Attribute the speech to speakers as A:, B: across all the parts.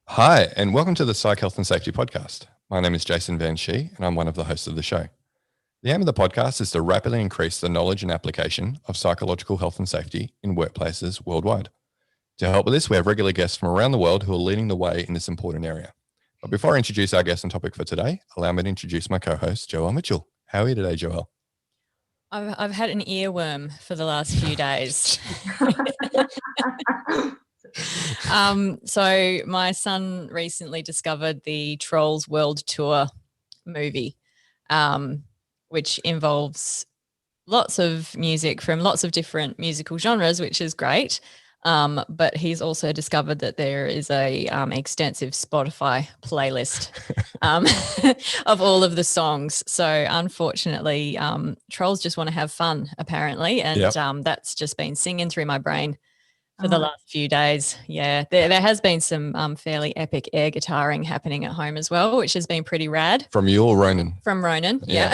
A: Hi, and welcome to the Psych, Health and Safety podcast. My name is Jason Van Shee, and I'm one of the hosts of the show. The aim of the podcast is to rapidly increase the knowledge and application of psychological health and safety in workplaces worldwide. To help with this, we have regular guests from around the world who are leading the way in this important area. But before I introduce our guest and topic for today, allow me to introduce my co-host, Joelle Mitchell. How are you today, Joelle?
B: I've had an earworm for the last few days. So my son recently discovered the Trolls World Tour movie, which involves lots of music from lots of different musical genres, which is great. But he's also discovered that there is a extensive Spotify playlist of all of the songs. So unfortunately, Trolls just want to have fun, apparently. And that's just been singing through my brain for the last few days. Yeah, there has been some fairly epic air guitaring happening at home as well, which has been pretty rad.
A: From you or Ronan?
B: From Ronan, yeah.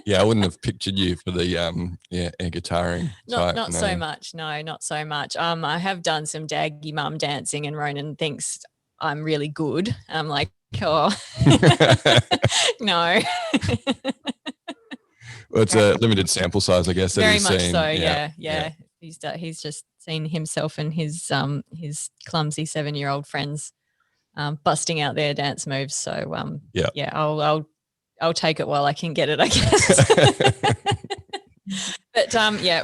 A: Yeah, I wouldn't have pictured you for the air guitaring type.
B: Not so much. No, not so much. I have done some daggy mum dancing, and Ronan thinks I'm really good. I'm like, oh, no.
A: Well, it's a limited sample size, I guess.
B: Very much seen. So. Yeah. He's just seen himself and his clumsy 7-year-old friends busting out their dance moves. So I'll take it while I can get it, I guess. But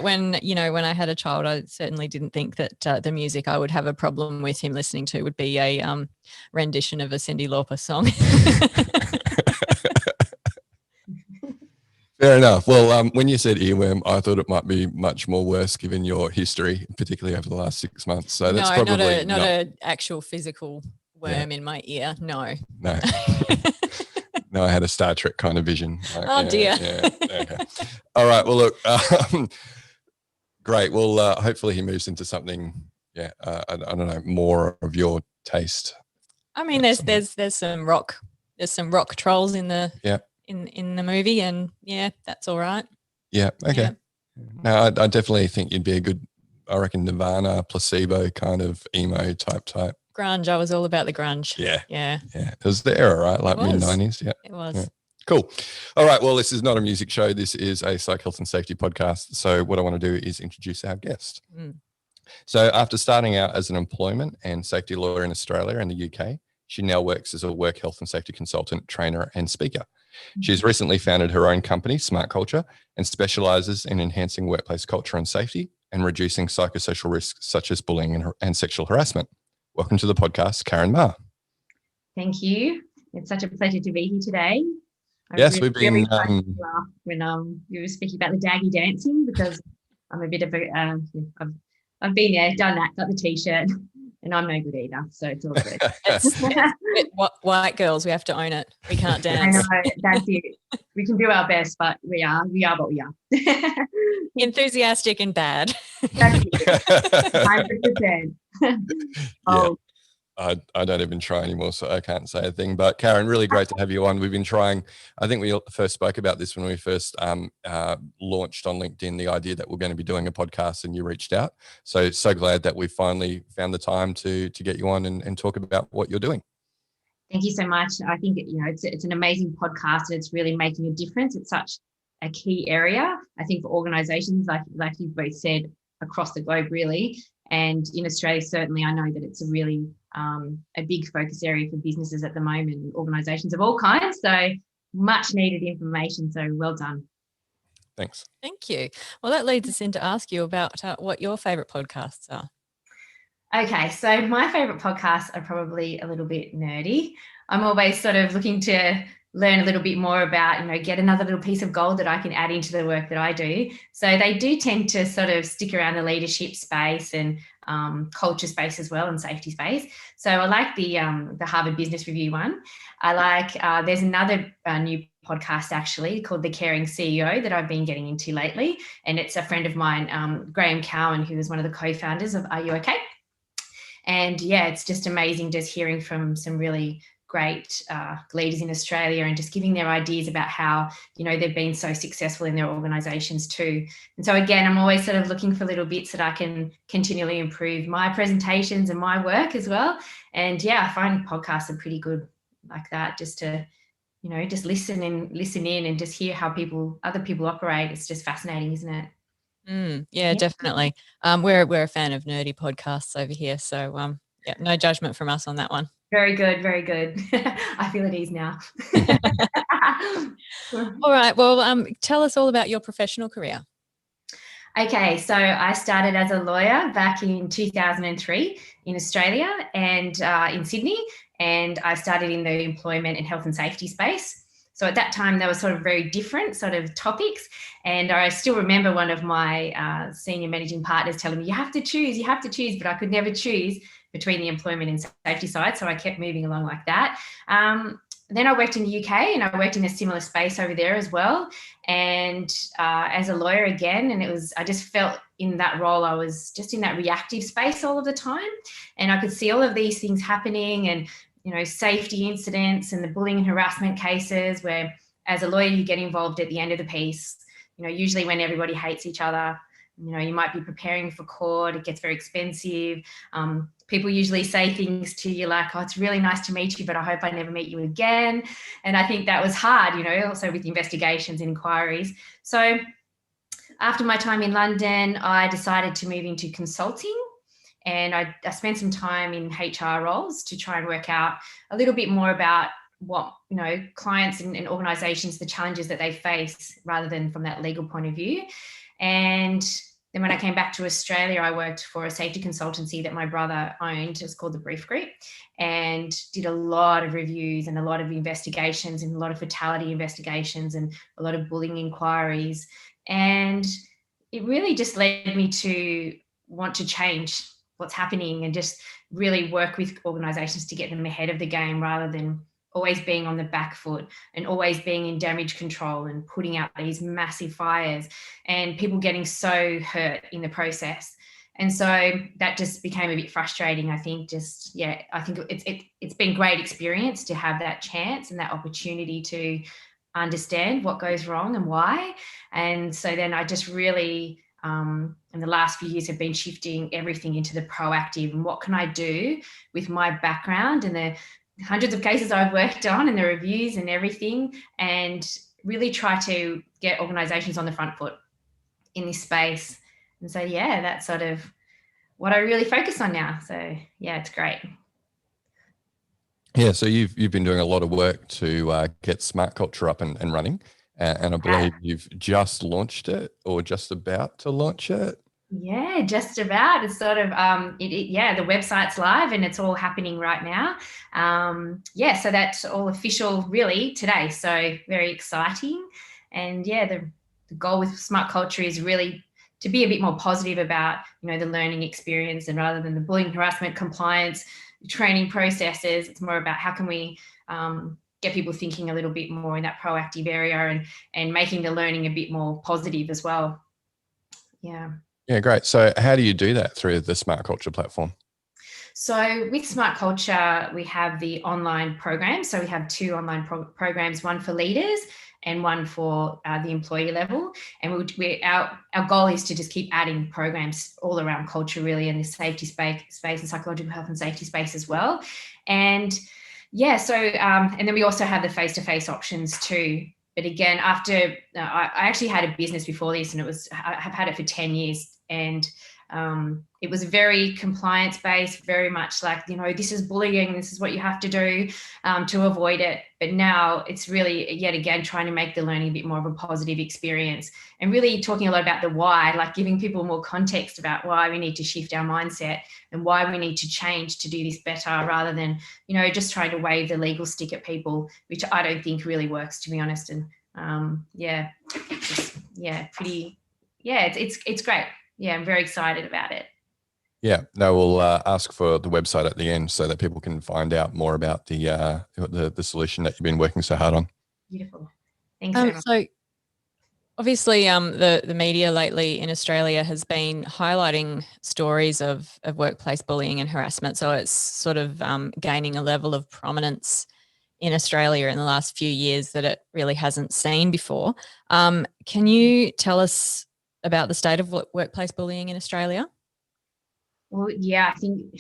B: when I had a child, I certainly didn't think that the music I would have a problem with him listening to would be a rendition of a Cyndi Lauper song.
A: Fair enough. Well, when you said earworm, I thought it might be much more worse given your history, particularly over the last 6 months. So that's probably
B: not an actual physical worm in my ear. No.
A: No, I had a Star Trek kind of vision.
B: Dear.
A: Yeah. Okay. All right. Well, look, great. Well, hopefully he moves into something. I don't know, more of your taste.
B: I mean, there's some rock trolls in the in the movie, and that's all right.
A: Yeah. Okay. Yeah. No, I definitely think you'd be a good. I reckon Nirvana, Placebo kind of emo type.
B: Grunge. I was all about the grunge.
A: Yeah. It was the era, right? Like mid-90s. Yeah.
B: It was.
A: Yeah. Cool. All right. Well, this is not a music show. This is a psych, health and safety podcast. So what I want to do is introduce our guest. So after starting out as an employment and safety lawyer in Australia and the UK, she now works as a work health and safety consultant, trainer and speaker. She's recently founded her own company, SmartCulture, and specializes in enhancing workplace culture and safety and reducing psychosocial risks such as bullying and sexual harassment. Welcome to the podcast, Karen Maher.
C: Thank you. It's such a pleasure to be here today.
A: We've been
C: when you were speaking about the daggy dancing, because I'm a bit of a I've been there, done that, got the t-shirt, and I'm no good either, so it's all good.
B: It's white girls, we have to own it. We can't dance.
C: I know, that's it. We can do our best, but we are what we are.
B: Enthusiastic and bad.
C: That's it. 100%.
A: I don't even try anymore, so I can't say a thing. But Karen, really great to have you on. We've been trying, I think we first spoke about this when we first launched on LinkedIn, the idea that we're going to be doing a podcast, and you reached out. So glad that we finally found the time to get you on and talk about what you're doing.
C: Thank you so much. I think it's an amazing podcast, and it's really making a difference. It's such a key area, I think, for organisations, like you both said, across the globe, really. And in Australia, certainly, I know that it's a really a big focus area for businesses at the moment, organisations of all kinds. So much needed information. So well done.
A: Thanks.
B: Thank you. Well, that leads us in to ask you about what your favourite podcasts are.
C: Okay, so my favourite podcasts are probably a little bit nerdy. I'm always sort of looking to learn a little bit more about, get another little piece of gold that I can add into the work that I do. So they do tend to sort of stick around the leadership space and culture space as well, and safety space. So I like the Harvard Business Review one. I like, there's another new podcast actually called The Caring CEO that I've been getting into lately. And it's a friend of mine, Graham Cowan, who is one of the co-founders of Are You OK? And it's just amazing just hearing from some really great leaders in Australia and just giving their ideas about how, you know, they've been so successful in their organisations too. And so again, I'm always sort of looking for little bits that I can continually improve my presentations and my work as well. And yeah, I find podcasts are pretty good like that, just to, you know, just listen in and just hear how other people operate. It's just fascinating, isn't it?
B: Yeah, definitely. We're a fan of nerdy podcasts over here, so yeah, no judgment from us on that one.
C: Very good, very good. I feel at ease now.
B: All right. Well, tell us all about your professional career.
C: Okay, so I started as a lawyer back in 2003 in Australia and in Sydney, and I started in the employment and health and safety space. So at that time, there were sort of very different sort of topics. And I still remember one of my senior managing partners telling me, you have to choose, but I could never choose between the employment and safety side. So I kept moving along like that. Then I worked in the UK and I worked in a similar space over there as well. And as a lawyer again, and I just felt in that role, I was just in that reactive space all of the time. And I could see all of these things happening and, you know, safety incidents and the bullying and harassment cases where as a lawyer, you get involved at the end of the piece, you know, usually when everybody hates each other. You know, you might be preparing for court. It gets very expensive. People usually say things to you like, oh, it's really nice to meet you, but I hope I never meet you again. And I think that was hard, you know, also with investigations and inquiries. So after my time in London, I decided to move into consulting. And I spent some time in HR roles to try and work out a little bit more about what, you know, clients and organisations, the challenges that they face rather than from that legal point of view. And then when I came back to Australia, I worked for a safety consultancy that my brother owned. It's called the Brief Group, and did a lot of reviews and a lot of investigations and a lot of fatality investigations and a lot of bullying inquiries. And it really just led me to want to change what's happening and just really work with organisations to get them ahead of the game rather than always being on the back foot and always being in damage control and putting out these massive fires and people getting so hurt in the process. And so that just became a bit frustrating. I think I think it's been great experience to have that chance and that opportunity to understand what goes wrong and why. And so then I just really, in the last few years, have been shifting everything into the proactive and what can I do with my background and the hundreds of cases I've worked on and the reviews and everything, and really try to get organisations on the front foot in this space. And so, yeah, that's sort of what I really focus on now. So, yeah, it's great.
A: Yeah, so you've been doing a lot of work to get SmartCulture up and running, and I believe you've just launched it or just about to launch it.
C: Yeah, just about. It's sort of, the website's live and it's all happening right now. So that's all official really today. So very exciting. And yeah, the goal with SmartCulture is really to be a bit more positive about, you know, the learning experience, and rather than the bullying, harassment, compliance, training processes, it's more about how can we get people thinking a little bit more in that proactive area and making the learning a bit more positive as well. Yeah.
A: Yeah, great. So how do you do that through the SmartCulture platform?
C: So with SmartCulture, we have the online program. So we have two online programs, one for leaders and one for the employee level. And our goal is to just keep adding programs all around culture really, and the safety space and psychological health and safety space as well. And yeah, so and then we also have the face-to-face options too. But again, after I actually had a business before this, and I have had it for 10 years, and it was very compliance based, very much like, you know, this is bullying, this is what you have to do to avoid it. But now it's really, yet again, trying to make the learning a bit more of a positive experience, and really talking a lot about the why, like giving people more context about why we need to shift our mindset and why we need to change to do this better, rather than, you know, just trying to wave the legal stick at people, which I don't think really works, to be honest. And it's great. Yeah, I'm very excited about it.
A: Yeah, no, we'll ask for the website at the end so that people can find out more about the solution that you've been working so hard on.
C: Beautiful. Thanks very much.
B: So obviously the media lately in Australia has been highlighting stories of workplace bullying and harassment. So it's sort of gaining a level of prominence in Australia in the last few years that it really hasn't seen before. Can you tell us about the state of workplace bullying in Australia?
C: Well, yeah, I think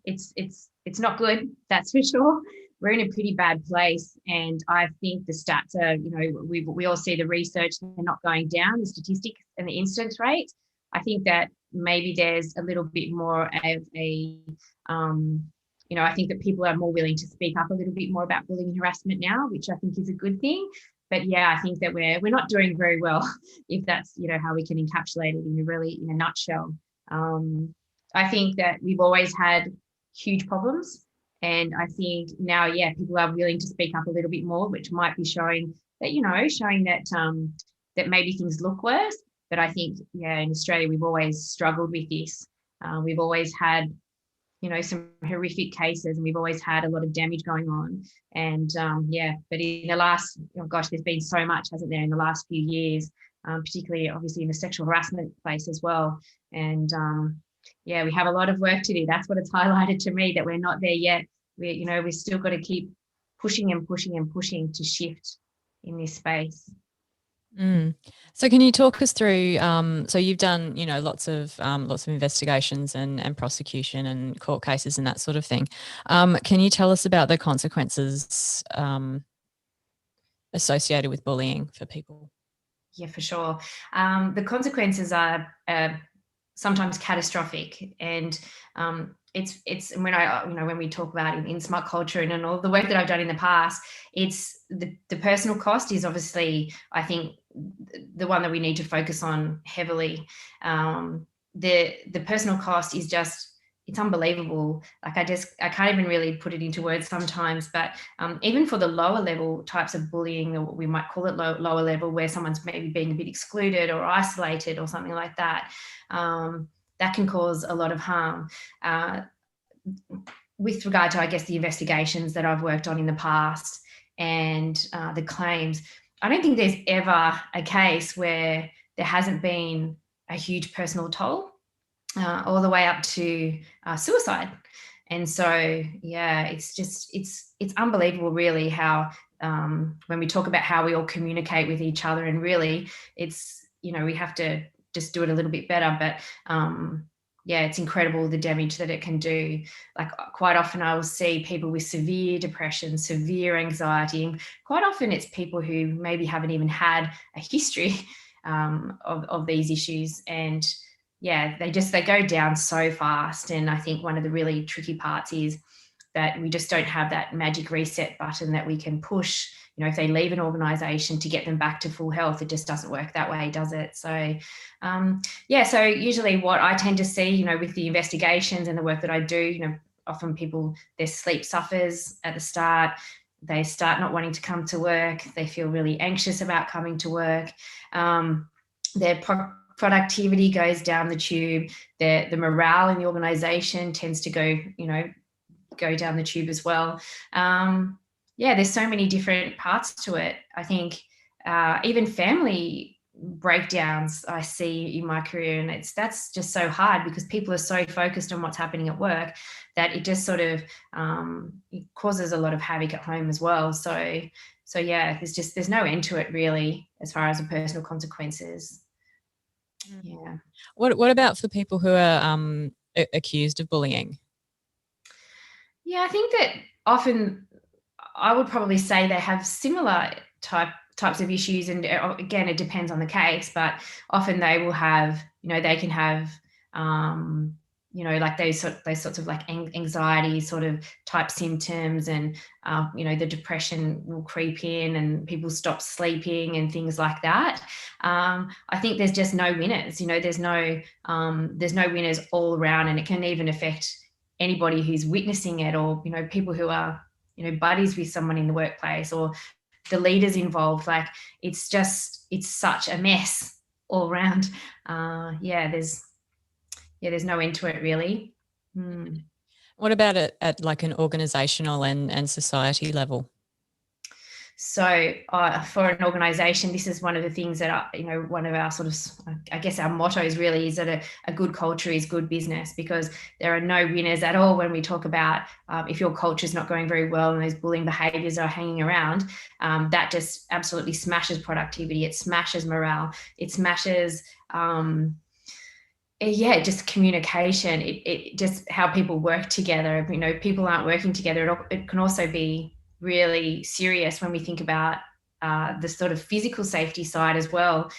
C: it's not good, that's for sure. We're in a pretty bad place, and I think the stats are, we all see the research, they're not going down, the statistics and the incidence rate. I think that maybe there's a little bit more of a, I think that people are more willing to speak up a little bit more about bullying and harassment now, which I think is a good thing. But yeah, I think that we're not doing very well, if that's, how we can encapsulate it in a nutshell. I think that we've always had huge problems, and I think now, people are willing to speak up a little bit more, which might be showing that that maybe things look worse. But I think, in Australia, we've always struggled with this. We've always had, some horrific cases, and we've always had a lot of damage going on. And but in the last, there's been so much, hasn't there, in the last few years, particularly obviously in the sexual harassment place as well. And we have a lot of work to do. That's what it's highlighted to me, that we're not there yet. We've still got to keep pushing and pushing and pushing to shift in this space.
B: So can you talk us through, so you've done, lots of investigations and prosecution and court cases and that sort of thing. Can you tell us about the consequences associated with bullying for people?
C: Yeah, for sure. The consequences are sometimes catastrophic, and it's when we talk about in SmartCulture and all the work that I've done in the past, it's the personal cost is obviously, I think, the one that we need to focus on heavily. The personal cost is just, it's unbelievable. Like I can't even really put it into words sometimes, but even for the lower level types of bullying, or we might call it lower level, where someone's maybe being a bit excluded or isolated or something like that, that can cause a lot of harm. With regard to, I guess, the investigations that I've worked on in the past and the claims, I don't think there's ever a case where there hasn't been a huge personal toll, all the way up to suicide. And so, it's unbelievable really how, when we talk about how we all communicate with each other, and really it's, we have to just do it a little bit better. But it's incredible the damage that it can do. Like quite often I will see people with severe depression, severe anxiety, and quite often it's people who maybe haven't even had a history of these issues. And they go down so fast. And I think one of the really tricky parts is that we just don't have that magic reset button that we can push, if they leave an organisation, to get them back to full health. It just doesn't work that way, does it? So, so usually what I tend to see, with the investigations and the work that I do, often people, their sleep suffers at the start. They start not wanting to come to work. They feel really anxious about coming to work. Their productivity goes down the tube. The morale in the organisation tends to go down the tube as well. There's so many different parts to it. I think even family breakdowns I see in my career, and that's just so hard because people are so focused on what's happening at work that it just sort of it causes a lot of havoc at home as well. So there's no end to it really as far as the personal consequences. Yeah.
B: What about for people who are accused of bullying?
C: Yeah, I think that often I would probably say they have similar types of issues, and again, it depends on the case, but often they will have, they can have, like those sorts of like anxiety sort of type symptoms, and the depression will creep in, and people stop sleeping and things like that. I think there's just no winners. There's no winners all around, and it can even affect anybody who's witnessing it, or people who are buddies with someone in the workplace, or the leaders involved. Like it's such a mess all around. There's no end to it really.
B: What about it at like an organizational and society level?
C: So for an organisation, this is one of the things that, one of our sort of, I guess our mottos really is that a good culture is good business, because there are no winners at all when we talk about if your culture is not going very well and those bullying behaviours are hanging around, that just absolutely smashes productivity. It smashes morale. It smashes just communication. It just how people work together. People aren't working together. It can also be really serious when we think about the sort of physical safety side as well.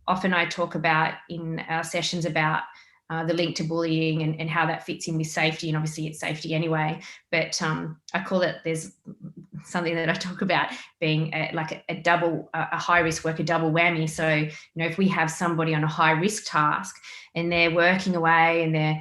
C: Often I talk about in our sessions about the link to bullying and how that fits in with safety, and obviously it's safety anyway, but I call it, there's something that I talk about being a high risk work, a double whammy. So if we have somebody on a high risk task and they're working away and they're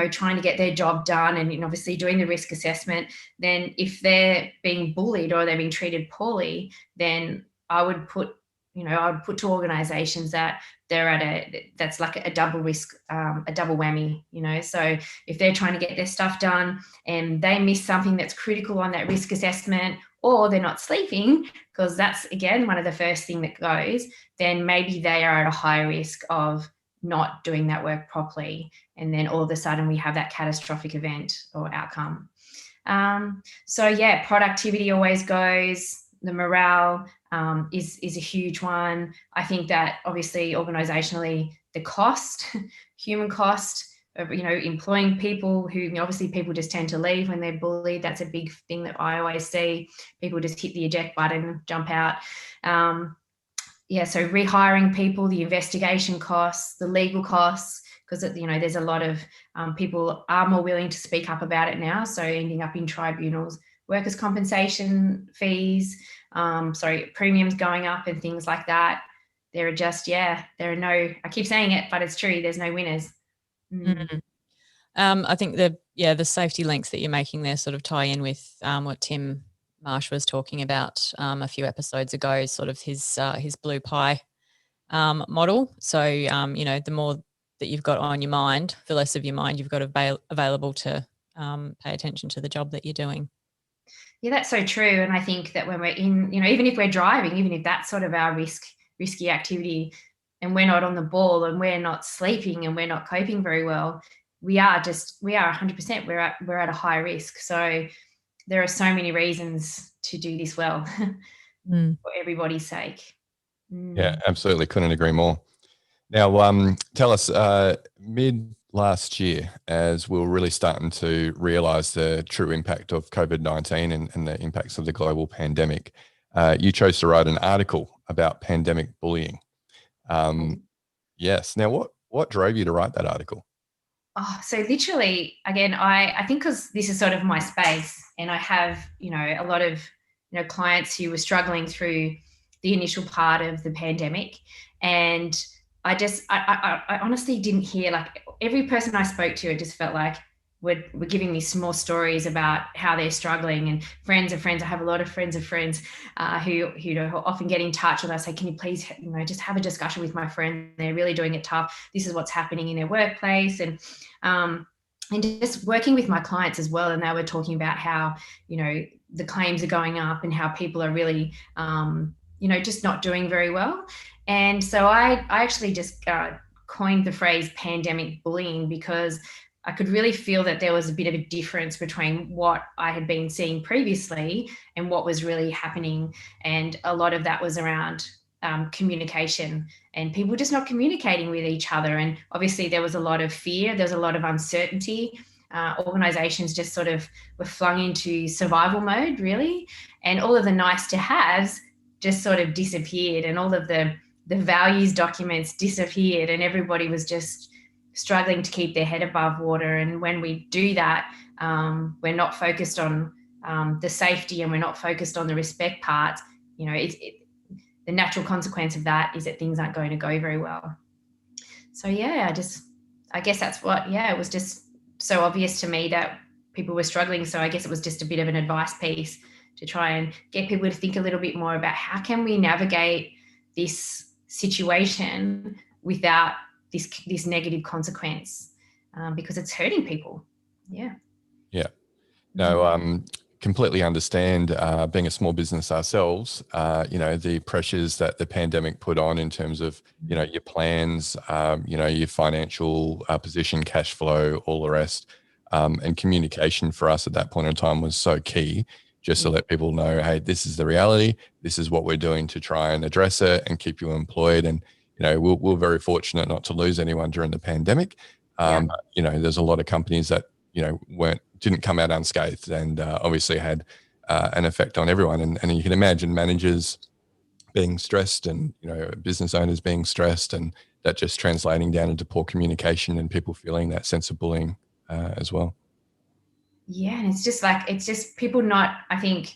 C: trying to get their job done and obviously doing the risk assessment, then if they're being bullied or they're being treated poorly, then I would put to organizations that that's like a double risk, a double whammy, So if they're trying to get their stuff done and they miss something that's critical on that risk assessment, or they're not sleeping, because that's, again, one of the first thing that goes, then maybe they are at a higher risk of not doing that work properly. And then all of a sudden we have that catastrophic event or outcome. Productivity always goes. The morale is a huge one. I think that obviously organisationally, the cost, human cost of employing people who obviously people just tend to leave when they're bullied. That's a big thing that I always see. People just hit the eject button, jump out. So rehiring people, the investigation costs, the legal costs, because there's a lot of people are more willing to speak up about it now. So ending up in tribunals, workers' compensation fees, premiums going up and things like that. There are just, there are no, I keep saying it, but it's true, there's no winners.
B: I think the safety links that you're making there sort of tie in with what Tim Marsh was talking about a few episodes ago, sort of his blue pie model. So, the more that you've got on your mind, the less of your mind you've got available to pay attention to the job that you're doing.
C: Yeah, that's so true. And I think that when we're in, even if we're driving, even if that's sort of our risky activity, and we're not on the ball and we're not sleeping and we're not coping very well, we are 100%, we're at a high risk. So there are so many reasons to do this well for everybody's sake.
A: Yeah, absolutely. Couldn't agree more. Now, tell us, mid last year, as we were really starting to realise the true impact of COVID-19 and the impacts of the global pandemic, you chose to write an article about pandemic bullying. Yes. Now, what drove you to write that article?
C: Oh, so literally, again, I think because this is sort of my space, and I have, a lot of, clients who were struggling through the initial part of the pandemic. And I honestly didn't hear, like, every person I spoke to, it just felt like were giving me some more stories about how they're struggling, and friends of friends. I have a lot of friends of friends who often get in touch with us, say, can you please, just have a discussion with my friend? They're really doing it tough. This is what's happening in their workplace. And just working with my clients as well. And they were talking about how, the claims are going up and how people are really, just not doing very well. And so I actually just coined the phrase pandemic bullying, because I could really feel that there was a bit of a difference between what I had been seeing previously and what was really happening. And a lot of that was around communication and people just not communicating with each other. And obviously there was a lot of fear, there was a lot of uncertainty. Organizations just sort of were flung into survival mode, really. And all of the nice to haves just sort of disappeared, and all of the values documents disappeared, and everybody was just struggling to keep their head above water. And when we do that, we're not focused on the safety, and we're not focused on the respect part. The natural consequence of that is that things aren't going to go very well. So I guess that's what, it was just so obvious to me that people were struggling. So I guess it was just a bit of an advice piece to try and get people to think a little bit more about how can we navigate this situation without this negative consequence, because it's hurting people. Yeah.
A: Now, completely understand, being a small business ourselves, the pressures that the pandemic put on in terms of, your plans, your financial position, cash flow, all the rest. And communication for us at that point in time was so key, just to let people know, hey, this is the reality. This is what we're doing to try and address it and keep you employed. And, we're very fortunate not to lose anyone during the pandemic. But, there's a lot of companies that, didn't come out unscathed, and obviously had an effect on everyone. And you can imagine managers being stressed, and business owners being stressed, and that just translating down into poor communication and people feeling that sense of bullying as well.
C: Yeah, and it's just people not, I think,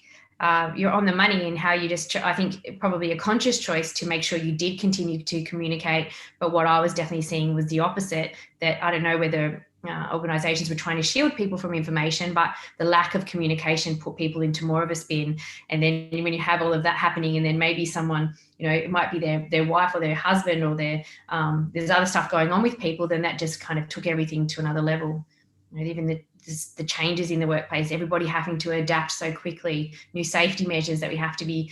C: you're on the money in how you just, I think probably a conscious choice to make sure you did continue to communicate. But what I was definitely seeing was the opposite, that I don't know whether organizations were trying to shield people from information, but the lack of communication put people into more of a spin. And then when you have all of that happening, and then maybe someone, it might be their wife or their husband, or there's other stuff going on with people, then that just kind of took everything to another level. Even the changes in the workplace, everybody having to adapt so quickly, new safety measures that we have to be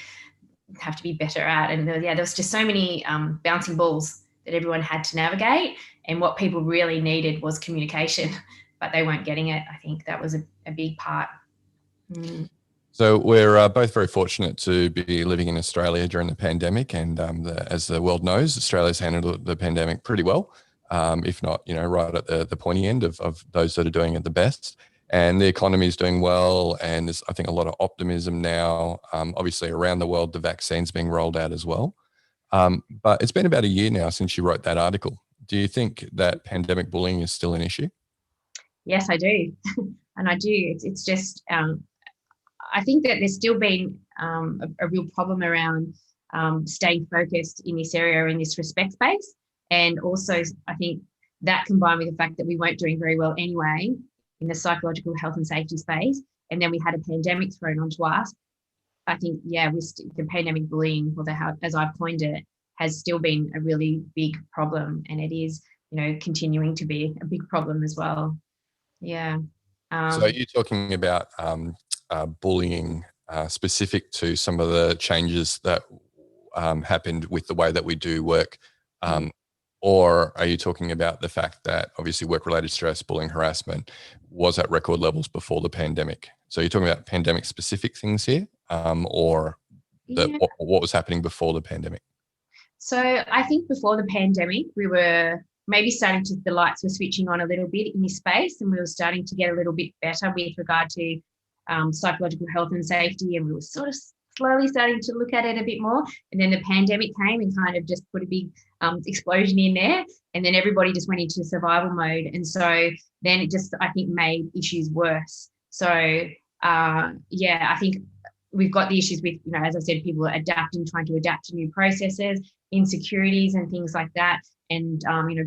C: better at. And there was just so many bouncing balls that everyone had to navigate. And what people really needed was communication, but they weren't getting it. I think that was a big part.
A: So we're both very fortunate to be living in Australia during the pandemic. And as the world knows, Australia's handled the pandemic pretty well. If not, right at the pointy end of those that are doing it the best. And the economy is doing well. And there's, I think, a lot of optimism now. Obviously, around the world, the vaccine's being rolled out as well. But it's been about a year now since you wrote that article. Do you think that pandemic bullying is still an issue?
C: Yes, I do. And I do. It's just, I think that there's still been a real problem around staying focused in this area, in this respect space. And also, I think that combined with the fact that we weren't doing very well anyway in the psychological health and safety space, and then we had a pandemic thrown onto us, I think, the pandemic bullying, or as I've coined it, has still been a really big problem, and it is, continuing to be a big problem as well. Yeah.
A: So are you talking about bullying specific to some of the changes that happened with the way that we do work? Or are you talking about the fact that obviously work-related stress, bullying, harassment was at record levels before the pandemic? So you're talking about pandemic-specific things here, or what was happening before the pandemic?
C: So I think before the pandemic, we were maybe the lights were switching on a little bit in this space, and we were starting to get a little bit better with regard to psychological health and safety, and we were sort of slowly starting to look at it a bit more. And then the pandemic came and kind of just put a big explosion in there, and then everybody just went into survival mode. And so then it just, I think, made issues worse. So I think we've got the issues with, as I said, people trying to adapt to new processes, insecurities and things like that, and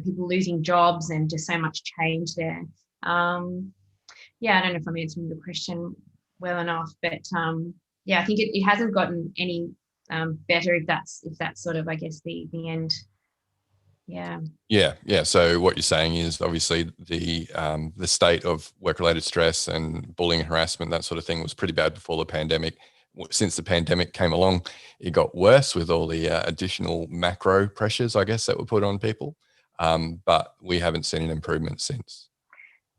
C: people losing jobs, and just so much change there. I don't know if I'm answering the question well enough, but I think it hasn't gotten any better, if that's sort of, I guess, the end.
A: Yeah. So what you're saying is obviously the state of work-related stress and bullying and harassment, that sort of thing, was pretty bad before the pandemic. Since the pandemic came along, it got worse with all the additional macro pressures, I guess, that were put on people. But we haven't seen an improvement since.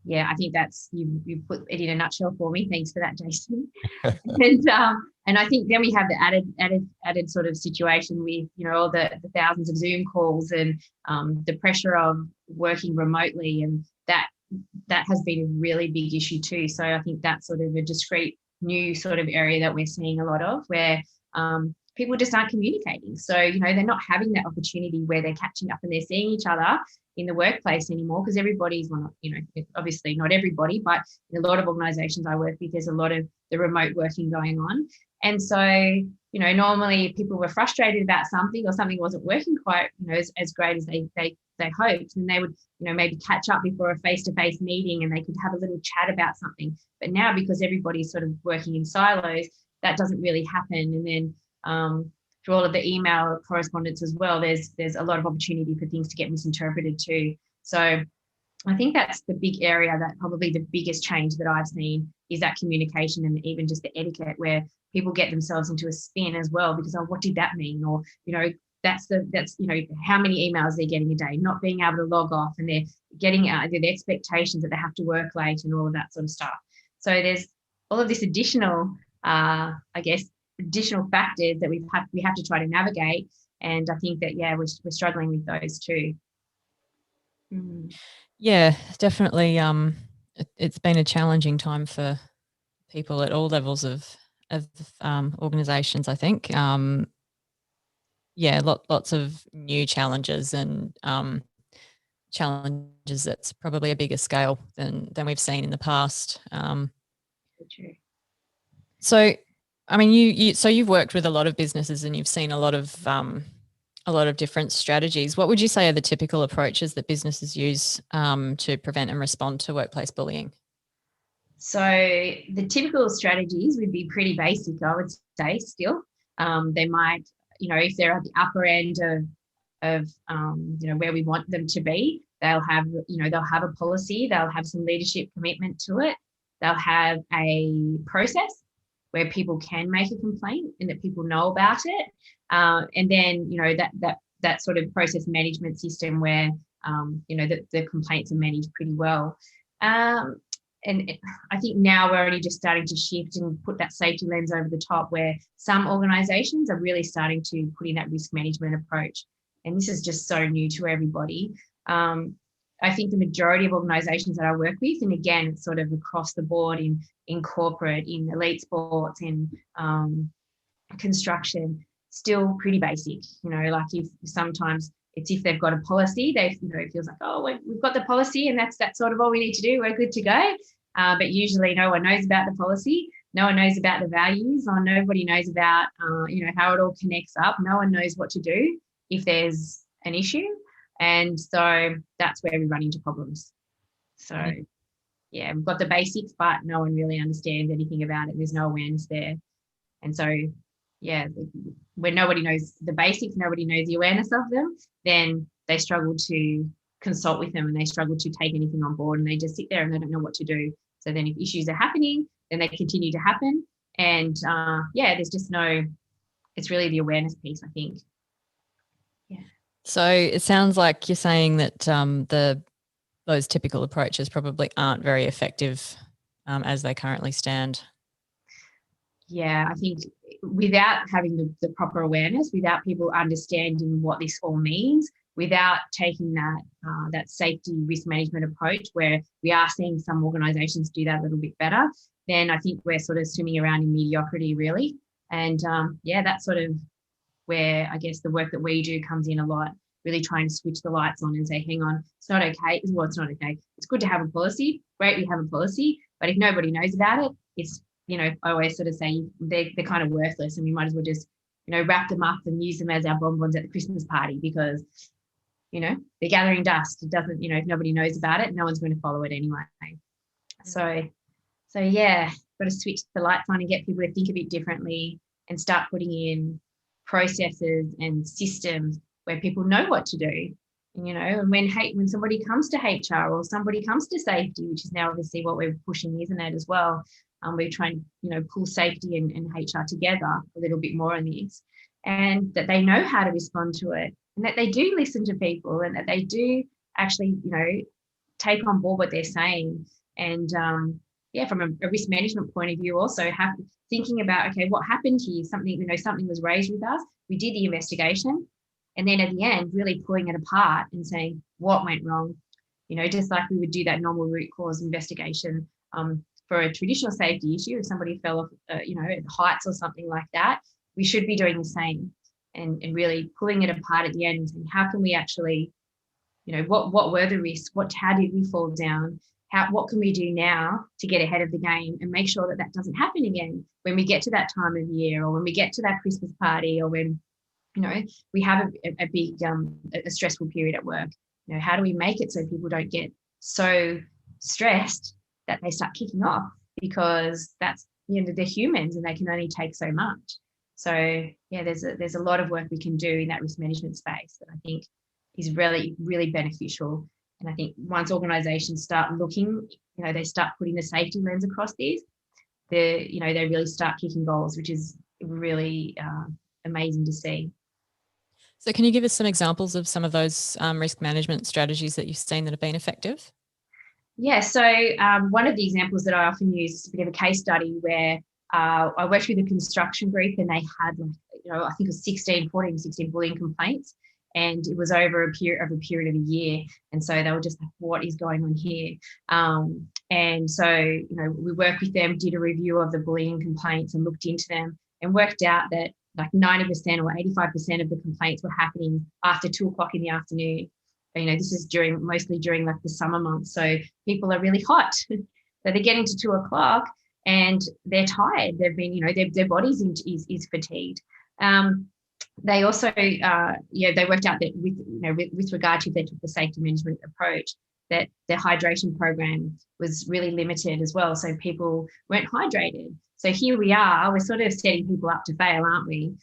A: Yeah,
C: I think that's you put it in a nutshell for me. Thanks for that, Jason. And I think then we have the added sort of situation with all the thousands of Zoom calls, and the pressure of working remotely, and that has been a really big issue too. So I think that's sort of a discrete new sort of area that we're seeing a lot of, where people just aren't communicating. So, they're not having that opportunity where they're catching up and they're seeing each other in the workplace anymore, because everybody's, obviously not everybody, but in a lot of organizations I work with, there's a lot of the remote working going on. And so, normally people were frustrated about something, or something wasn't working quite, as great as they hoped, and they would, maybe catch up before a face-to-face meeting, and they could have a little chat about something. But now, because everybody's sort of working in silos, that doesn't really happen. And then through all of the email correspondence as well, there's a lot of opportunity for things to get misinterpreted too. So I think that's the big area, that probably the biggest change that I've seen is that communication and even just the etiquette where people get themselves into a spin as well because, oh, what did that mean? Or, that's how many emails they're getting a day, not being able to log off, and they're getting the expectations that they have to work late and all of that sort of stuff. So there's all of this additional, additional factors that we have to try to navigate. And I think that, we're struggling with those too.
B: Yeah, definitely. It's been a challenging time for people at all levels of organisations, I think. Lots of new challenges and challenges that's probably a bigger scale than we've seen in the past.
C: True.
B: So, I mean, you've worked with a lot of businesses and you've seen a lot of different strategies. What would you say are the typical approaches that businesses use to prevent and respond to workplace bullying?
C: So the typical strategies would be pretty basic, I would say. Still, they might, if they're at the upper end of where we want them to be, they'll have a policy, they'll have some leadership commitment to it, they'll have a process where people can make a complaint and that people know about it, and then that sort of process management system where the complaints are managed pretty well. And I think now we're already just starting to shift and put that safety lens over the top, where some organisations are really starting to put in that risk management approach. And this is just so new to everybody. I think the majority of organisations that I work with, and again, it's sort of across the board in corporate, in elite sports, in construction, still pretty basic. Like if sometimes it's if they've got a policy, it feels like, oh, we've got the policy and that's sort of all we need to do. We're good to go. But usually no one knows about the policy. No one knows about the values, or nobody knows about, how it all connects up. No one knows what to do if there's an issue. And so that's where we run into problems. So, we've got the basics, but no one really understands anything about it. There's no awareness there. And so, when nobody knows the basics, nobody knows the awareness of them, then they struggle to consult with them and they struggle to take anything on board, and they just sit there and they don't know what to do. So then if issues are happening, then they continue to happen. And there's just it's really the awareness piece, I think. Yeah.
B: So it sounds like you're saying that those typical approaches probably aren't very effective as they currently stand.
C: Yeah, I think without having the proper awareness, without people understanding what this all means, without taking that safety risk management approach, where we are seeing some organisations do that a little bit better, then I think we're sort of swimming around in mediocrity, really. And that's sort of where I guess the work that we do comes in a lot, really trying to switch the lights on and say, hang on, it's not okay. Well, it's not okay. It's good to have a policy. Great, we have a policy. But if nobody knows about it, it's, I always sort of say they're kind of worthless, and we might as well just, wrap them up and use them as our bonbons at the Christmas party, because, they're gathering dust. It doesn't, if nobody knows about it, no one's going to follow it anyway. So got to switch the lights on and get people to think a bit differently and start putting in processes and systems where people know what to do. And when somebody comes to HR or somebody comes to safety, which is now obviously what we're pushing, isn't it, as well? We're trying to pull safety and HR together a little bit more on this, and that they know how to respond to it, and that they do listen to people, and that they do actually take on board what they're saying. And from a risk management point of view, also thinking about, okay, what happened here? Something was raised with us. We did the investigation, and then at the end, really pulling it apart and saying what went wrong. Just like we would do that normal root cause investigation for a traditional safety issue. If somebody fell off, at heights or something like that, we should be doing the same, and really pulling it apart at the end and saying, how can we actually, what were the risks? How did we fall down? What can we do now to get ahead of the game and make sure that doesn't happen again when we get to that time of year, or when we get to that Christmas party, or when, we have a big, a stressful period at work. How do we make it so people don't get so stressed that they start kicking off, because that's, they're humans and they can only take so much. So there's a lot of work we can do in that risk management space that I think is really, really beneficial. And I think once organisations start looking, they start putting the safety lens across this, they really start kicking goals, which is really amazing to see.
B: So can you give us some examples of some of those risk management strategies that you've seen that have been effective?
C: Yeah, so one of the examples that I often use is a bit of a case study where I worked with a construction group, and they had, I think it was 14, 16 bullying complaints, and it was over a period of a year. And so they were just like, what is going on here? And so, we worked with them, did a review of the bullying complaints and looked into them, and worked out that like 90% or 85% of the complaints were happening after 2:00 in the afternoon. This is mostly during like the summer months. So people are really hot. So they're getting to 2:00 and they're tired. They've been, their bodies is fatigued. They also, they worked out that with regard to the safety management approach, that their hydration program was really limited as well. So people weren't hydrated. So here we are, we're sort of setting people up to fail, aren't we?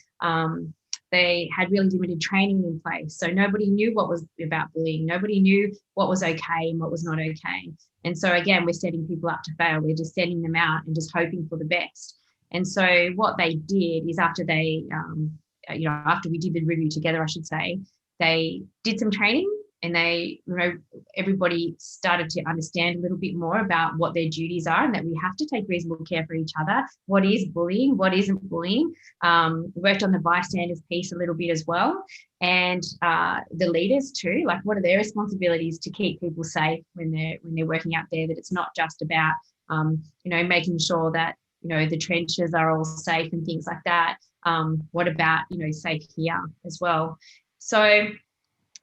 C: They had really limited training in place. So nobody knew what was about bullying. Nobody knew what was okay and what was not okay. And so again, we're setting people up to fail. We're just sending them out and just hoping for the best. And so what they did is after we did the review together, I should say, they did some training, and they, everybody started to understand a little bit more about what their duties are, and that we have to take reasonable care for each other. What is bullying? What isn't bullying? We worked on the bystanders piece a little bit as well, and the leaders too. Like, what are their responsibilities to keep people safe when they're working out there? That it's not just about making sure that the trenches are all safe and things like that. What about safe here as well? So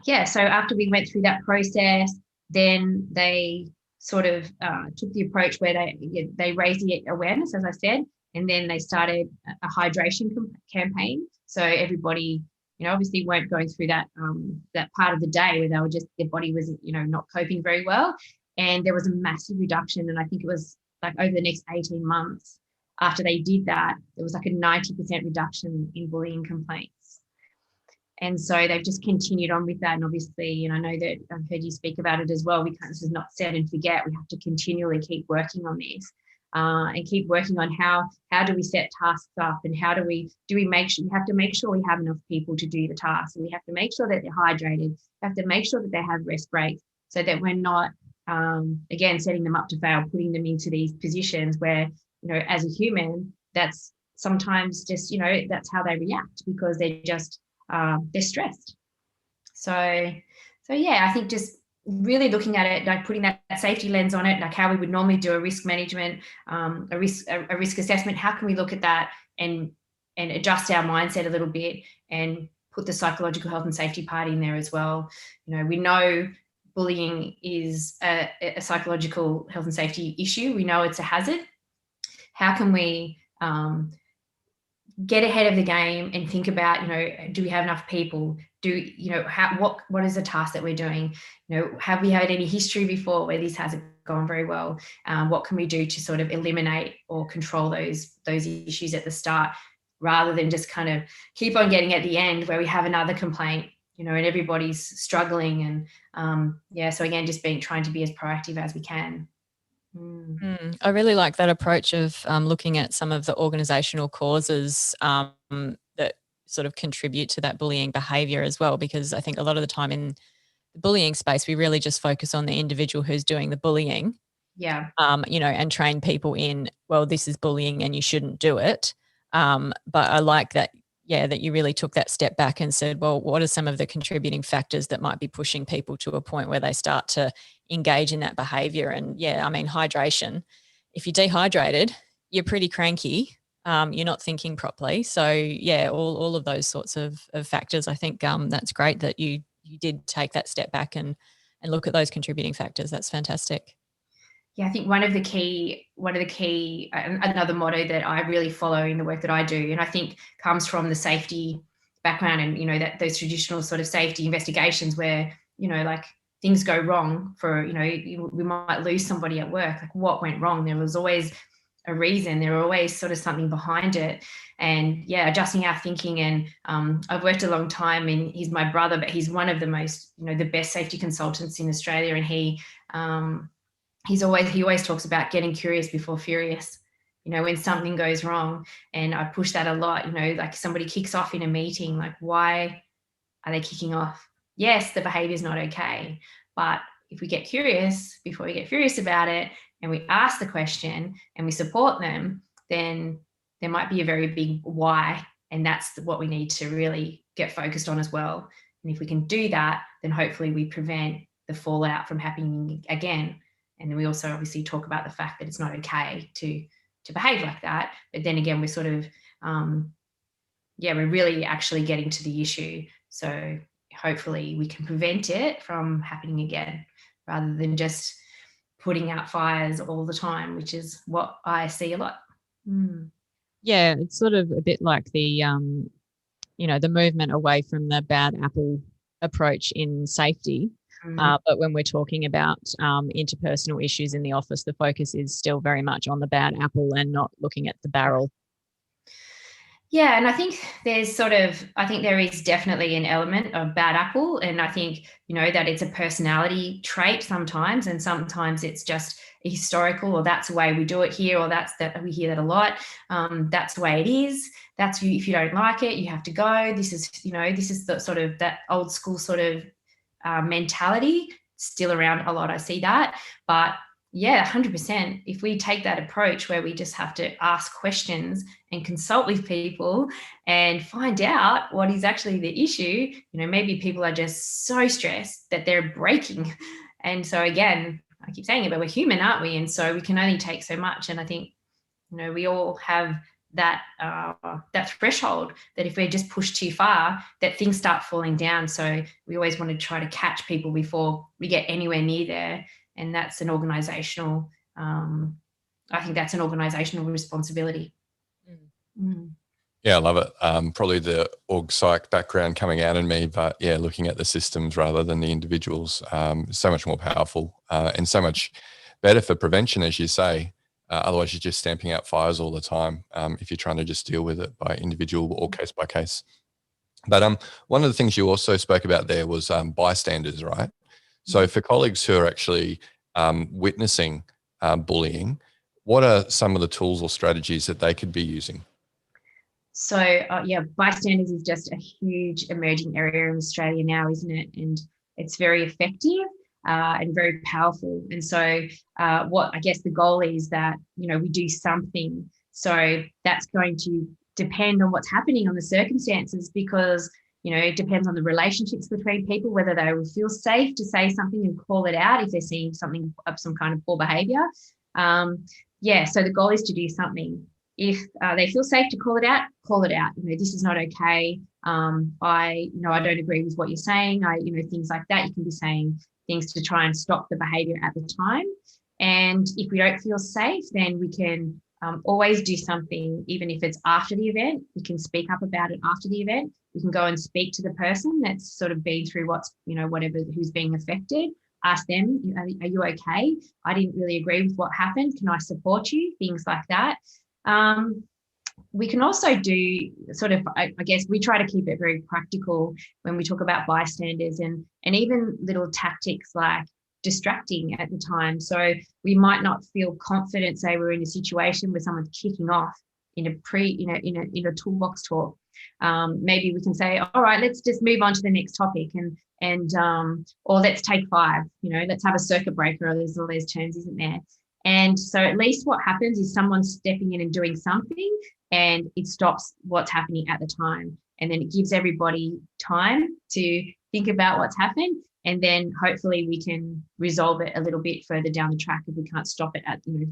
C: after we went through that process, then they sort of took the approach where they raised the awareness, as I said, and then they started a hydration campaign. So everybody, obviously weren't going through that part of the day where they were just, their body was, not coping very well. And there was a massive reduction. And I think it was like over the next 18 months after they did that, there was like a 90% reduction in bullying complaints. And so they've just continued on with that. And obviously, I know that I've heard you speak about it as well. This is not set and forget. We have to continually keep working on this and keep working on how do we set tasks up, and how do we make sure, we have to make sure we have enough people to do the tasks, and we have to make sure that they're hydrated. We have to make sure that they have rest breaks, so that we're not, again, setting them up to fail, putting them into these positions where, as a human, that's sometimes just, that's how they react, because they're just, they're stressed. So yeah, I think just really looking at it, like putting that safety lens on it, like how we would normally do a risk management, a risk assessment. How can we look at that and adjust our mindset a little bit, and put the psychological health and safety part in there as well? We know bullying is a psychological health and safety issue. We know it's a hazard. How can we get ahead of the game and think about, do we have enough people? What is the task that we're doing? Have we had any history before where this hasn't gone very well? What can we do to sort of eliminate or control those issues at the start, rather than just kind of keep on getting at the end where we have another complaint, and everybody's struggling. And so again, just trying to be as proactive as we can.
B: I really like that approach of looking at some of the organisational causes that sort of contribute to that bullying behaviour as well, because I think a lot of the time in the bullying space, we really just focus on the individual who's doing the bullying.
C: Yeah.
B: And train people in, well, this is bullying and you shouldn't do it. But I like that, that you really took that step back and said, well, what are some of the contributing factors that might be pushing people to a point where they start to engage in that behaviour? And hydration. If you're dehydrated, you're pretty cranky. You're not thinking properly. So all of those sorts of factors. I think that's great that you did take that step back and look at those contributing factors. That's fantastic.
C: Yeah, I think one of the key, another motto that I really follow in the work that I do, and I think comes from the safety background, and that those traditional sort of safety investigations where like things go wrong for we might lose somebody at work. Like, what went wrong? There was always a reason. There were always sort of something behind it, and adjusting our thinking. And I've worked a long time, and he's my brother, but he's one of the most the best safety consultants in Australia, and he always talks about getting curious before furious. when something goes wrong. And I push that a lot, like somebody kicks off in a meeting, like, why are they kicking off? Yes, the behavior is not okay. But if we get curious, before we get furious about it, and we ask the question and we support them, then there might be a very big why. And that's what we need to really get focused on as well. And if we can do that, then hopefully we prevent the fallout from happening again. And then we also obviously talk about the fact that it's not okay to behave like that. But then again, we're sort of, we're really actually getting to the issue. So hopefully we can prevent it from happening again, rather than just putting out fires all the time, which is what I see a lot.
B: Yeah, it's sort of a bit like the, the movement away from the bad apple approach in safety. But when we're talking about interpersonal issues in the office, the focus is still very much on the bad apple and not looking at the barrel.
C: Yeah, and I think there is definitely an element of bad apple. And I think, that it's a personality trait sometimes, and sometimes it's just a historical, or that's the way we do it here, or we hear that a lot. That's the way it is. If you don't like it, you have to go. This is the sort of that old school sort of mentality still around a lot. I see that. But yeah, 100%. If we take that approach where we just have to ask questions and consult with people and find out what is actually the issue, maybe people are just so stressed that they're breaking. And so again, I keep saying it, but we're human, aren't we? And so we can only take so much. And I think, we all have that threshold that if we're just pushed too far, that things start falling down. So we always want to try to catch people before we get anywhere near there. And that's an organizational, I think that's an organizational responsibility.
A: Yeah, I love it. Probably the org psych background coming out in me, but yeah, looking at the systems rather than the individuals, so much more powerful and so much better for prevention, as you say. Otherwise, you're just stamping out fires all the time if you're trying to just deal with it by individual or case by case. But one of the things you also spoke about there was bystanders, right? So for colleagues who are actually witnessing bullying, what are some of the tools or strategies that they could be using?
C: So, bystanders is just a huge emerging area in Australia now, isn't it? And it's very effective and very powerful. And so what I guess the goal is that, we do something. So that's going to depend on what's happening, on the circumstances, because, it depends on the relationships between people, whether they will feel safe to say something and call it out if they're seeing something of some kind of poor behaviour. So the goal is to do something. If they feel safe to call it out, call it out. This is not okay. I don't agree with what you're saying. Things like that. You can be saying things to try and stop the behaviour at the time. And if we don't feel safe, then we can always do something, even if it's after the event. We can speak up about it after the event. We can go and speak to the person that's sort of been through who's being affected. Ask them, are you okay? I didn't really agree with what happened. Can I support you? Things like that. We can also do I guess we try to keep it very practical when we talk about bystanders, and even little tactics like distracting at the time. So we might not feel confident, say we're in a situation where someone's kicking off in a toolbox talk. Maybe we can say, all right, let's just move on to the next topic or let's take 5, let's have a circuit breaker, or there's all those terms, isn't there? And so at least what happens is someone's stepping in and doing something, and it stops what's happening at the time. And then it gives everybody time to think about what's happened. And then hopefully we can resolve it a little bit further down the track if we can't stop it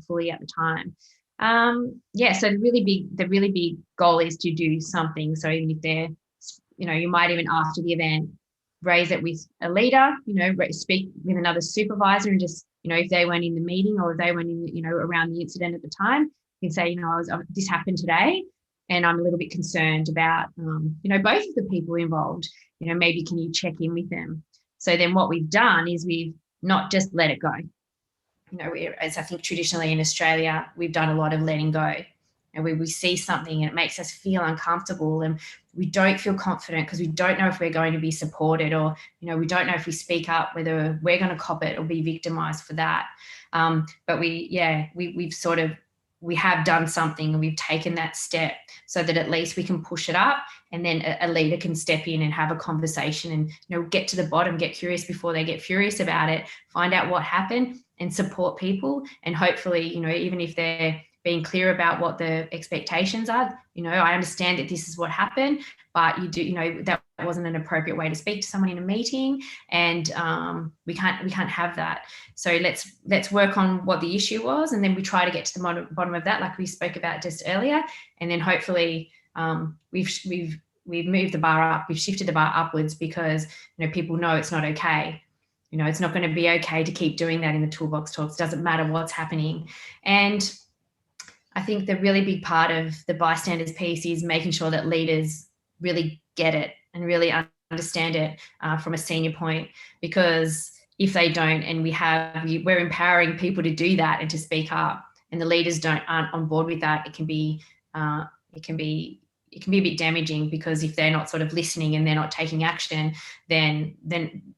C: fully at the time. So the really big goal is to do something. So even if they're, you might even after the event raise it with a leader, speak with another supervisor, and just, if they weren't in the meeting or if they weren't in, around the incident at the time, you can say, this happened today and I'm a little bit concerned about, both of the people involved, maybe can you check in with them? So then what we've done is we've not just let it go. As I think traditionally in Australia, we've done a lot of letting go. And we see something and it makes us feel uncomfortable and we don't feel confident because we don't know if we're going to be supported, or, we don't know if we speak up, whether we're going to cop it or be victimized for that. But we've sort of we have done something and we've taken that step, so that at least we can push it up, and then a leader can step in and have a conversation and, get to the bottom, get curious before they get furious about it, find out what happened and support people. And hopefully, even if they're being clear about what the expectations are, I understand that this is what happened, but that wasn't an appropriate way to speak to someone in a meeting, and we can't have that. So let's work on what the issue was, and then we try to get to the bottom of that, like we spoke about just earlier, and then hopefully we've moved the bar up, we've shifted the bar upwards, because people know it's not okay. It's not going to be okay to keep doing that in the toolbox talks. It doesn't matter what's happening. And I think the really big part of the bystanders piece is making sure that leaders really get it and really understand it from a senior point, because if they don't, and we're empowering people to do that and to speak up, and the leaders aren't on board with that, it can be a bit damaging, because if they're not sort of listening and they're not taking action, then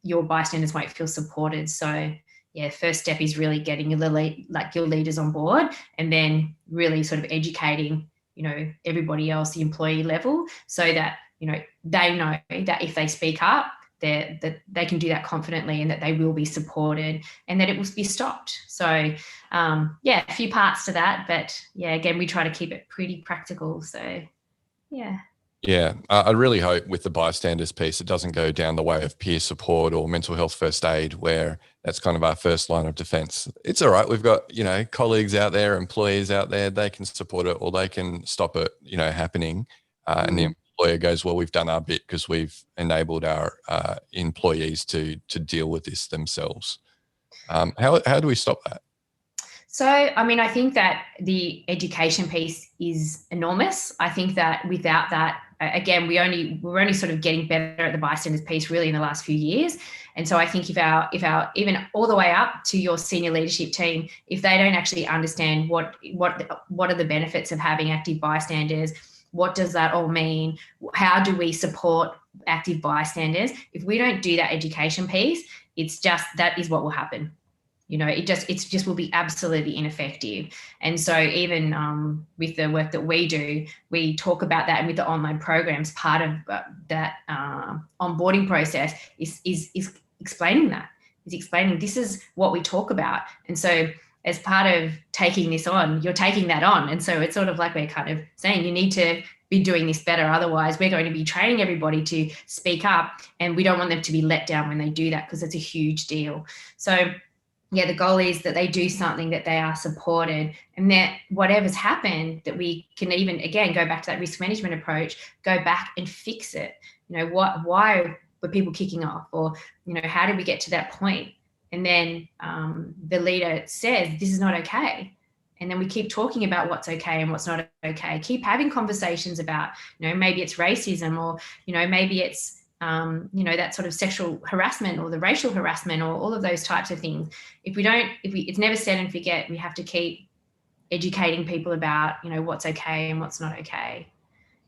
C: your bystanders won't feel supported. So yeah, first step is really getting your leaders on board, and then really sort of educating, everybody else, the employee level, so that, they know that if they speak up, that they can do that confidently, and that they will be supported, and that it will be stopped. So a few parts to that, but yeah, again, we try to keep it pretty practical. So yeah.
A: Yeah, I really hope with the bystanders piece, it doesn't go down the way of peer support or mental health first aid, where that's kind of our first line of defense. It's all right. We've got, colleagues out there, employees out there, they can support it, or they can stop it, happening. And the employer goes, well, we've done our bit because we've enabled our employees to deal with this themselves. How do we stop that?
C: So, I think that the education piece is enormous. I think that without that, again, we're only sort of getting better at the bystanders piece really in the last few years. And so I think if our even all the way up to your senior leadership team, if they don't actually understand what are the benefits of having active bystanders, what does that all mean? How do we support active bystanders? If we don't do that education piece, that is what will happen. It just will be absolutely ineffective. And so even with the work that we do, we talk about that, and with the online programs, part of that onboarding process is explaining that. Is explaining this is what we talk about. And so as part of taking this on, you're taking that on. And so it's sort of like we're kind of saying you need to be doing this better. Otherwise, we're going to be training everybody to speak up, and we don't want them to be let down when they do that, because it's a huge deal. So yeah, the goal is that they do something, that they are supported, and that whatever's happened, that we can even, again, go back to that risk management approach, go back and fix it. Why were people kicking off? Or, how did we get to that point? And then the leader says, this is not okay. And then we keep talking about what's okay and what's not okay. Keep having conversations about, maybe it's racism, or, maybe it's, that sort of sexual harassment or the racial harassment, or all of those types of things. It's never set and forget. We have to keep educating people about, what's okay and what's not okay.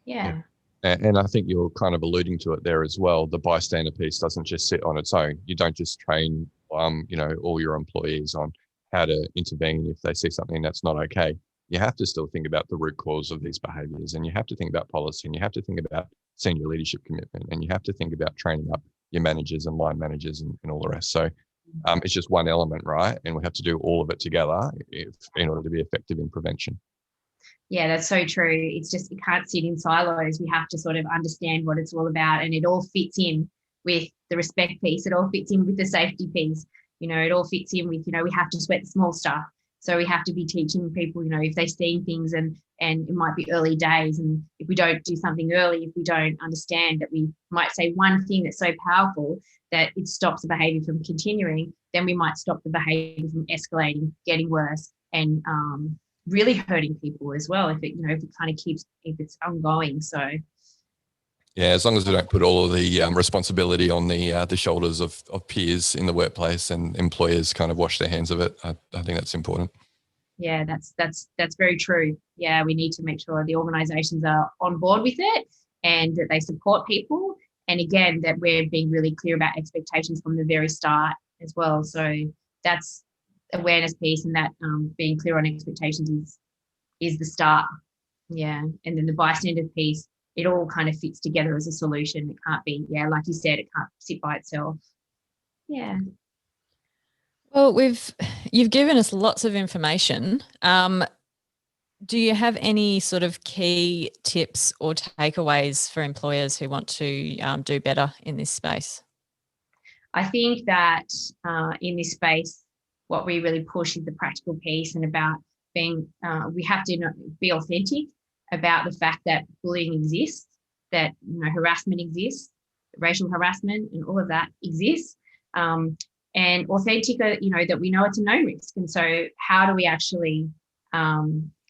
C: Yeah.
A: And I think you're kind of alluding to it there as well. The bystander piece doesn't just sit on its own. You don't just train, all your employees on how to intervene if they see something that's not okay. You have to still think about the root cause of these behaviours, and you have to think about policy, and you have to think about senior leadership commitment, and you have to think about training up your managers and line managers and all the rest. So it's just one element, right? And we have to do all of it together in order to be effective in prevention.
C: Yeah, that's so true. It's just, it can't sit in silos. We have to sort of understand what it's all about, and it all fits in with the respect piece. It all fits in with the safety piece. It all fits in with, we have to sweat the small stuff. So we have to be teaching people, if they've seen things, and it might be early days, and if we don't do something early, if we don't understand that we might say one thing that's so powerful that it stops the behaviour from continuing, then we might stop the behaviour from escalating, getting worse, and really hurting people as well if it kind of keeps, if it's ongoing. So
A: yeah, as long as we don't put all of the responsibility on the shoulders of peers in the workplace, and employers kind of wash their hands of it, I think that's important.
C: Yeah, that's very true. Yeah, we need to make sure the organisations are on board with it, and that they support people, and again, that we're being really clear about expectations from the very start as well. So that's awareness piece, and that being clear on expectations is is the start. Yeah. And then the bystander piece, it all kind of fits together as a solution. It can't be, like you said, it can't sit by itself. Yeah.
B: Well, you've given us lots of information. Do you have any sort of key tips or takeaways for employers who want to do better in this space?
C: I think that in this space, what we really push is the practical piece, and about being, we have to be authentic about the fact that bullying exists, that harassment exists, racial harassment and all of that exists, and authentic, that we know it's a no risk. And so how do we actually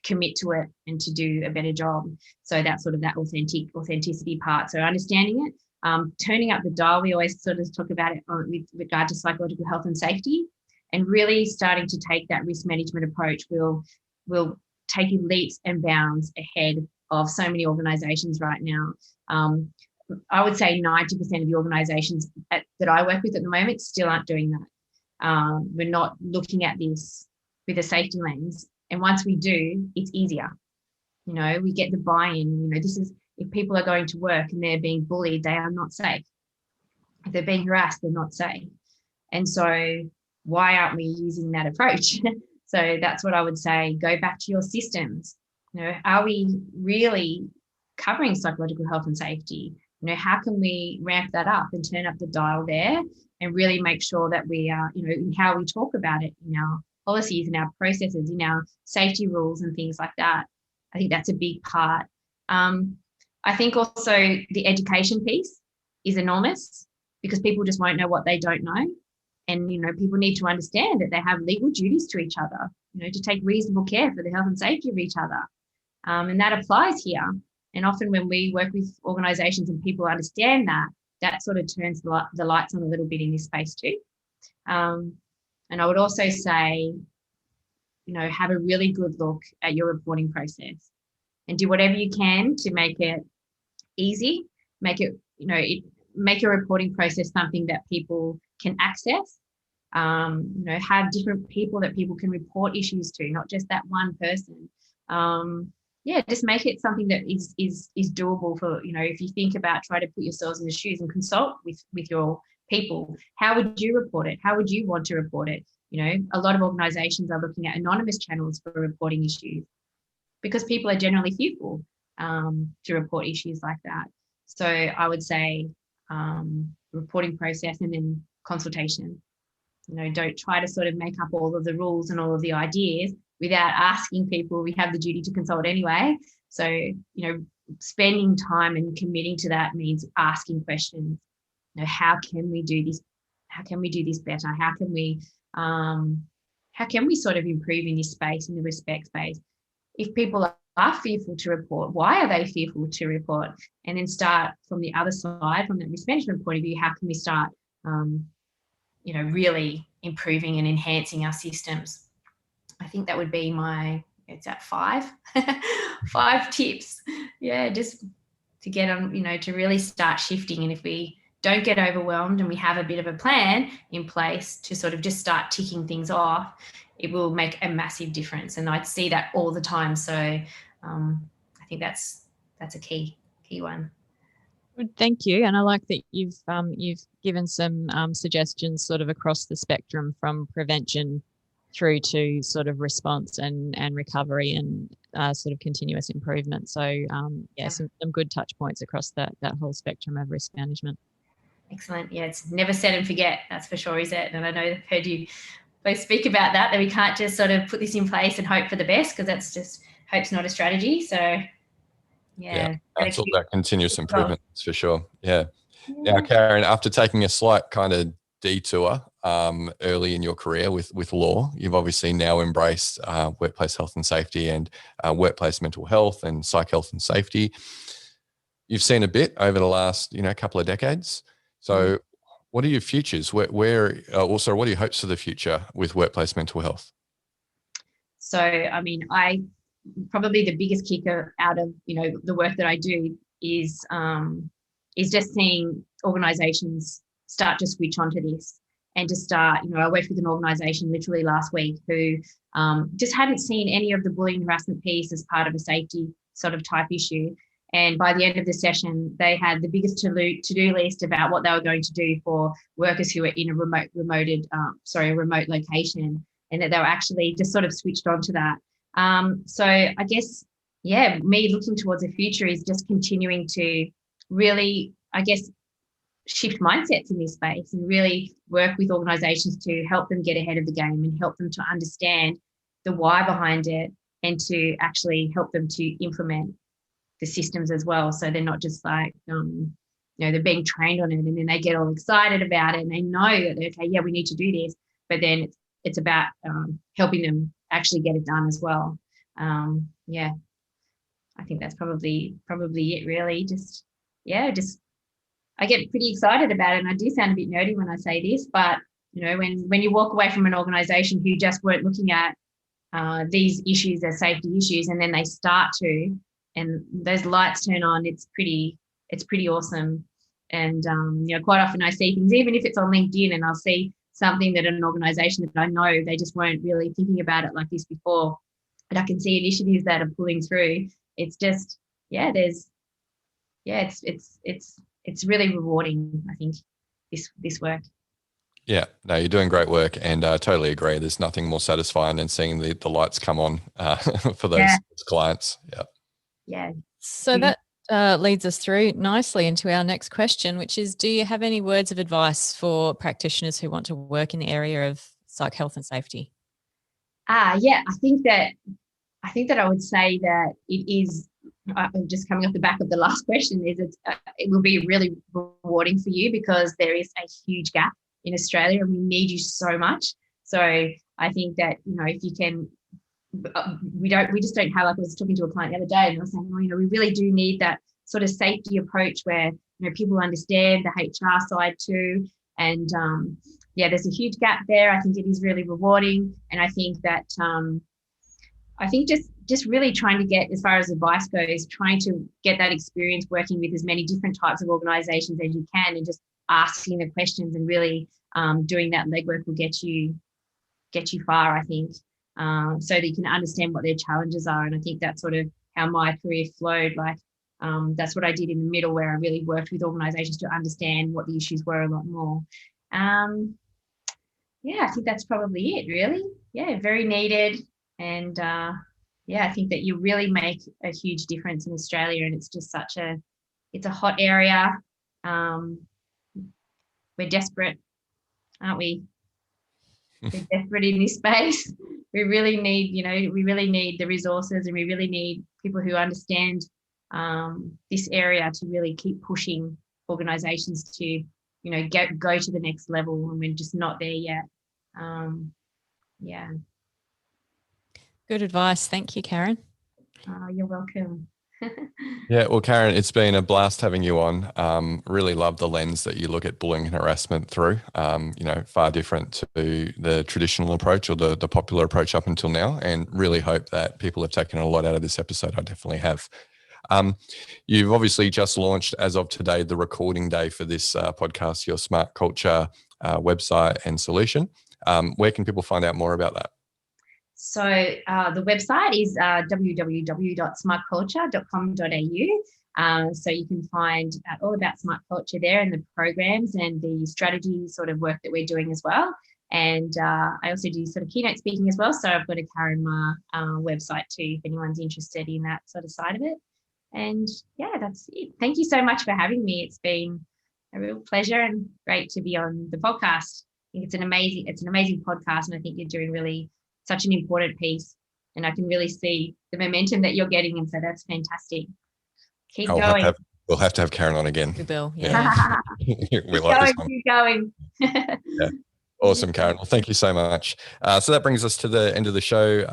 C: commit to it and to do a better job? So that's sort of that authenticity part. So understanding it, turning up the dial. We always sort of talk about it with regard to psychological health and safety, and really starting to take that risk management approach will take you leaps and bounds ahead of so many organisations right now. I would say 90% of the organisations that I work with at the moment still aren't doing that. We're not looking at this with a safety lens. And once we do, it's easier. We get the buy-in. This is, if people are going to work and they're being bullied, they are not safe. If they're being harassed, they're not safe. And so why aren't we using that approach? So that's what I would say. Go back to your systems. Are we really covering psychological health and safety? How can we ramp that up and turn up the dial there, and really make sure that we are, in how we talk about it, in our policies, in our processes, in our safety rules and things like that. I think that's a big part. I think also the education piece is enormous, because people just won't know what they don't know. And, people need to understand that they have legal duties to each other, to take reasonable care for the health and safety of each other. And that applies here. And often when we work with organisations and people understand that, that sort of turns the lights on a little bit in this space too. And I would also say, have a really good look at your reporting process, and do whatever you can to make it easy, make it, make your reporting process something that people can access. Have different people that people can report issues to, not just that one person. Just make it something that is doable for, if you think about, try to put yourselves in the shoes and consult with your people. How would you report it? How would you want to report it? A lot of organisations are looking at anonymous channels for reporting issues, because people are generally fearful to report issues like that. So I would say reporting process, and then consultation. Don't try to sort of make up all of the rules and all of the ideas without asking people. We have the duty to consult anyway. So, spending time and committing to that means asking questions. How can we do this? How can we do this better? How can we sort of improve in this space, in the respect space? If people are fearful to report, why are they fearful to report? And then start from the other side, from the risk management point of view, how can we start, really improving and enhancing our systems? I think that would be it's at 5 tips. Yeah, just to get on, to really start shifting. And if we don't get overwhelmed and we have a bit of a plan in place to sort of just start ticking things off, it will make a massive difference. And I see that all the time. So I think that's a key one.
B: Good, thank you. And I like that you've given some suggestions sort of across the spectrum, from prevention through to sort of response and recovery and sort of continuous improvement. So some good touch points across that whole spectrum of risk management. Excellent. Yeah, it's never set and forget, that's for sure, is it? And I know I've heard you both speak about that we can't just sort of put this in place and hope for the best, because that's just, hope's not a strategy. So
A: that's all about continuous improvement, for sure. Now, Karen, after taking a slight kind of detour early in your career with law, you've obviously now embraced workplace health and safety and workplace mental health and psych health and safety. You've seen a bit over the last couple of decades. So what are your futures? Also, what are your hopes for the future with workplace mental health?
C: So, I mean, probably the biggest kicker out of the work that I do is just seeing organisations start to switch onto this and to start, I worked with an organisation literally last week who just hadn't seen any of the bullying harassment piece as part of a safety sort of type issue. And by the end of the session, they had the biggest to-do list about what they were going to do for workers who were in a remote location, and that they were actually just sort of switched on to that. So I guess, me looking towards the future is just continuing to really, shift mindsets in this space and really work with organisations to help them get ahead of the game and help them to understand the why behind it, and to actually help them to implement the systems as well. So they're not just like, they're being trained on it and then they get all excited about it and they know that, okay, we need to do this, but then it's about helping them actually get it done as well. I think that's probably it really. Just I get pretty excited about it, and I do sound a bit nerdy when I say this, but when you walk away from an organisation who just weren't looking at these issues as safety issues, and then they start to, and those lights turn on, it's pretty awesome. And quite often I see things, even if it's on LinkedIn, and I'll see something that an organisation that I know they just weren't really thinking about it like this before, but I can see initiatives that are pulling through. It's just it's really rewarding, I think, this work.
A: Yeah, no, you're doing great work, and I totally agree. There's nothing more satisfying than seeing the lights come on for those clients.
C: Yeah.
B: So that leads us through nicely into our next question, which is, do you have any words of advice for practitioners who want to work in the area of psych health and safety?
C: I think that I would say that it is, just coming off the back of the last question, is it will be really rewarding for you, because there is a huge gap in Australia and we need you so much. So I think that, if you can, we just don't have, like I was talking to a client the other day and I was saying, we really do need that sort of safety approach where, people understand the HR side too. And there's a huge gap there. I think it is really rewarding. And I think that, just really trying to get, as far as advice goes, trying to get that experience working with as many different types of organisations as you can, and just asking the questions and really doing that legwork will get you far, I think, so that you can understand what their challenges are. And I think that's sort of how my career flowed. Like that's what I did in the middle, where I really worked with organisations to understand what the issues were a lot more. I think that's probably it, really. Very needed. And I think that you really make a huge difference in Australia, and it's just it's a hot area. We're desperate, aren't we? We're desperate in this space. We really need the resources, and we really need people who understand this area to really keep pushing organisations to, go to the next level, and we're just not there yet.
B: Good advice. Thank you, Karen.
C: You're welcome.
A: Yeah, well, Karen, it's been a blast having you on. Really love the lens that you look at bullying and harassment through. Far different to the traditional approach or the popular approach up until now, and really hope that people have taken a lot out of this episode. I definitely have. You've obviously just launched, as of today, the recording day for this podcast, your SmartCulture website and solution. Where can people find out more about that?
C: So the website is www.smartculture.com.au. So you can find all about SmartCulture there, and the programs and the strategy sort of work that we're doing as well. And I also do sort of keynote speaking as well. So I've got a Karen Maher website too, if anyone's interested in that sort of side of it. And that's it. Thank you so much for having me. It's been a real pleasure and great to be on the podcast. I think it's an amazing podcast, and I think you're doing really such an important piece, and I can really see the momentum that you're getting, and so that's fantastic. Keep going.
A: We'll have to have Karen on again.
B: We will,
A: Keep
C: going.
A: Yeah. Awesome, Karen. Well, thank you so much. So that brings us to the end of the show,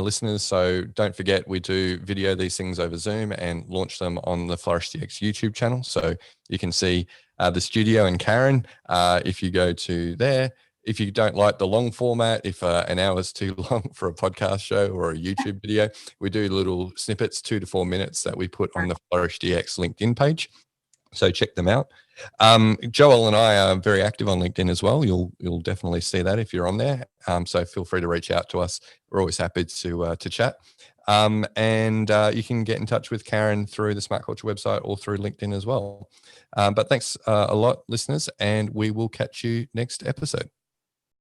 A: listeners. So don't forget, we do video these things over Zoom and launch them on the FlourishDX YouTube channel. So you can see the studio and Karen if you go to there. If you don't like the long format, if an hour is too long for a podcast show or a YouTube video, we do little snippets, 2 to 4 minutes, that we put on the FlourishDX LinkedIn page. So check them out. Joel and I are very active on LinkedIn as well. You'll definitely see that if you're on there. So feel free to reach out to us. We're always happy to chat. And you can get in touch with Karen through the SmartCulture website or through LinkedIn as well. But thanks a lot, listeners, and we will catch you next episode.